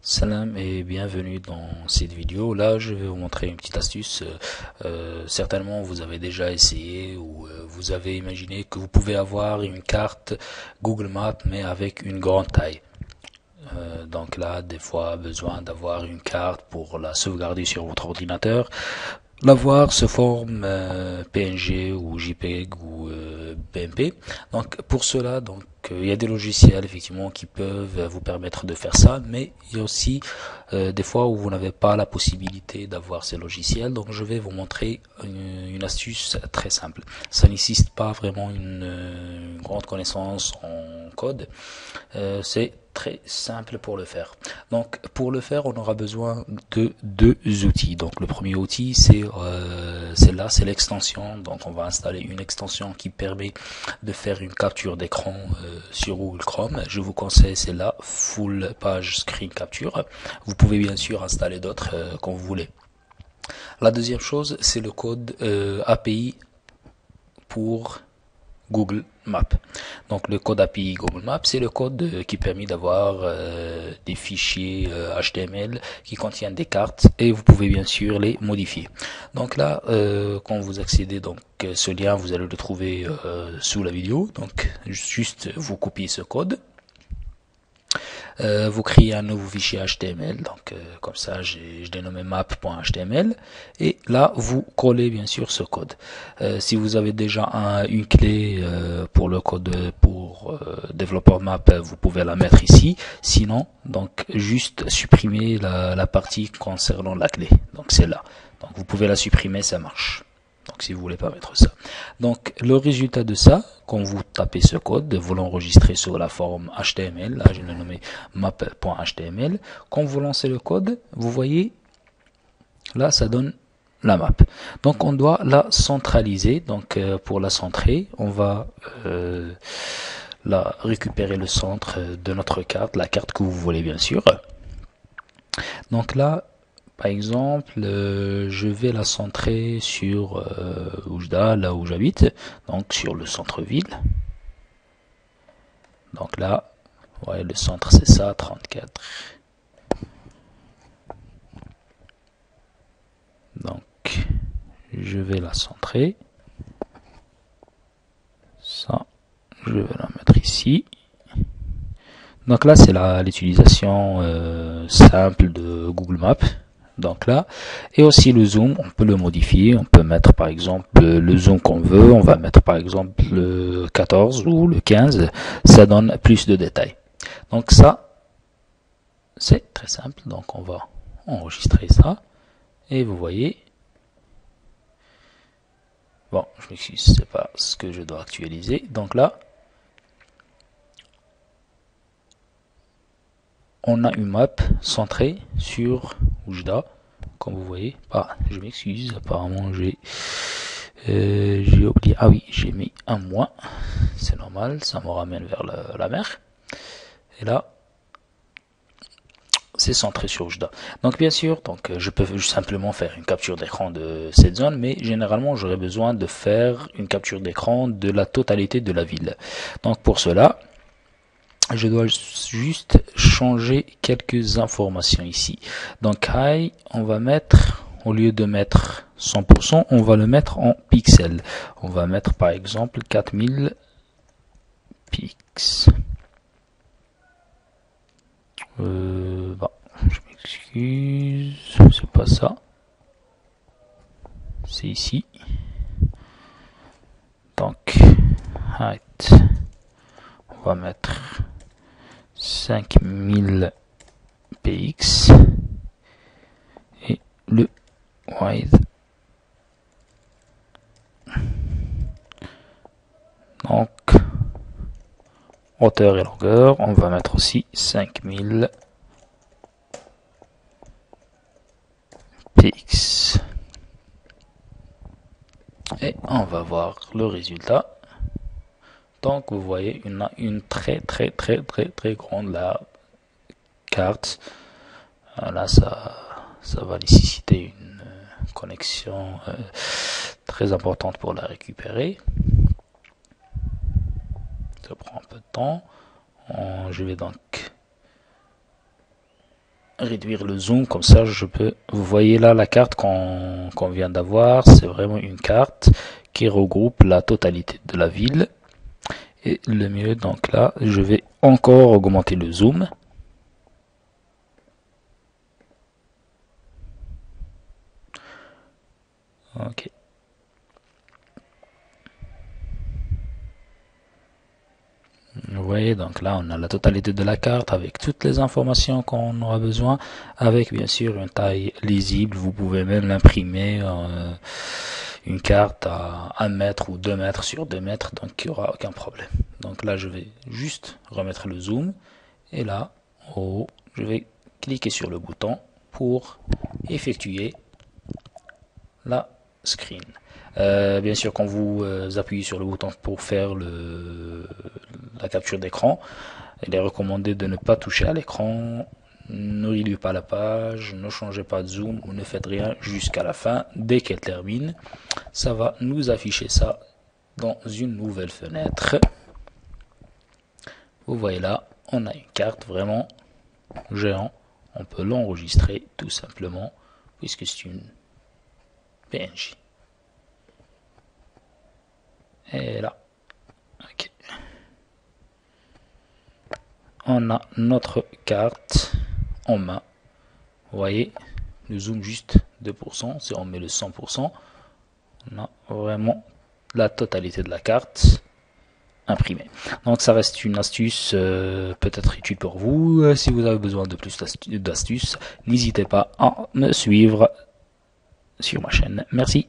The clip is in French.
Salam et bienvenue dans cette vidéo. Là, je vais vous montrer une petite astuce. Certainement, vous avez déjà essayé ou vous avez imaginé que vous pouvez avoir une carte Google Maps mais avec une grande taille. Donc là, des fois, besoin d'avoir une carte pour la sauvegarder sur votre ordinateur. L'avoir se forme PNG ou JPEG ou BMP. Donc pour cela, il y a des logiciels effectivement qui peuvent vous permettre de faire ça, mais il y a aussi des fois où vous n'avez pas la possibilité d'avoir ces logiciels. Donc je vais vous montrer une astuce très simple. Ça nécessite pas vraiment une grande connaissance en code. C'est très simple pour le faire. Donc pour le faire, on aura besoin de deux outils. Donc le premier outil, c'est l'extension. Donc on va installer une extension qui permet de faire une capture d'écran sur Google Chrome. Je vous conseille celle-là, Full Page Screen Capture. Vous pouvez bien sûr installer d'autres quand vous voulez. La deuxième chose, c'est le code API pour Google Maps. Donc le code API Google Maps, c'est le code qui permet d'avoir des fichiers HTML qui contiennent des cartes et vous pouvez bien sûr les modifier. Donc là, quand vous accédez donc ce lien, vous allez le trouver sous la vidéo. Donc juste vous copiez ce code. Vous créez un nouveau fichier HTML, donc comme ça je l'ai nommé map.html, et là vous collez bien sûr ce code. Si vous avez déjà une clé pour le code pour développeur map, vous pouvez la mettre ici. Sinon, donc juste supprimer la partie concernant la clé. Donc c'est là. Donc vous pouvez la supprimer, ça marche. Donc si vous voulez pas mettre ça. Donc le résultat de ça, quand vous tapez ce code, vous l'enregistrez sur la forme HTML, là je l'ai nommé map.html. Quand vous lancez le code, vous voyez, là ça donne la map. Donc on doit la centraliser. Donc pour la centrer, on va récupérer le centre de notre carte, la carte que vous voulez bien sûr. Donc là, par exemple, je vais la centrer sur Oujda, là où j'habite, donc sur le centre-ville. Donc là, ouais, le centre c'est ça, 34. Donc, je vais la centrer. Ça, je vais la mettre ici. Donc là, c'est l'utilisation simple de Google Maps. Donc là, et aussi le zoom, on peut le modifier, on peut mettre par exemple le zoom qu'on veut, on va mettre par exemple le 14 ou le 15, ça donne plus de détails. Donc ça, c'est très simple, donc on va enregistrer ça, et vous voyez, bon, je m'excuse, c'est pas ce que je dois actualiser, donc là, on a une map centrée sur Oujda, comme vous voyez. Ah, je m'excuse, apparemment j'ai oublié. Ah oui, j'ai mis un moins. C'est normal, ça me ramène vers la mer. Et là, c'est centré sur Oujda. Donc bien sûr, donc je peux simplement faire une capture d'écran de cette zone, mais généralement j'aurais besoin de faire une capture d'écran de la totalité de la ville. Donc pour cela, je dois juste changer quelques informations ici. Donc high, on va mettre, au lieu de mettre 100%, on va le mettre en pixels. On va mettre par exemple 4000 pix. Bon, je m'excuse, c'est pas ça. C'est ici. Donc height, on va mettre 5000 px et le width, donc hauteur et longueur, on va mettre aussi 5000 px et on va voir le résultat. Donc vous voyez, on a une très grande la carte. Là ça va nécessiter une connexion très importante pour la récupérer. Ça prend un peu de temps. Je vais donc réduire le zoom, comme ça je peux, vous voyez là la carte qu'on vient d'avoir, c'est vraiment une carte qui regroupe la totalité de la ville. Et le mieux, donc là, je vais encore augmenter le zoom. Ok. Vous voyez, donc là, on a la totalité de la carte avec toutes les informations qu'on aura besoin, avec bien sûr une taille lisible. Vous pouvez même l'imprimer, une carte à 1 mètre ou 2 mètres sur 2 mètres, donc il n'y aura aucun problème. Donc là, je vais juste remettre le zoom, et là, en haut, je vais cliquer sur le bouton pour effectuer la screen. Bien sûr, quand vous appuyez sur le bouton pour faire la capture d'écran, il est recommandé de ne pas toucher à l'écran, ne relisez pas la page, ne changez pas de zoom ou ne faites rien jusqu'à la fin. Dès qu'elle termine, ça va nous afficher ça dans une nouvelle fenêtre. Vous voyez là, on a une carte vraiment géante. On peut l'enregistrer tout simplement puisque c'est une PNG. Et là, ok. On a notre carte en main. Vous voyez, le zoom juste 2%. Si on met le 100%, on a vraiment la totalité de la carte imprimée. Donc ça reste une astuce peut-être utile pour vous. Si vous avez besoin de plus d'astuces, n'hésitez pas à me suivre sur ma chaîne. Merci.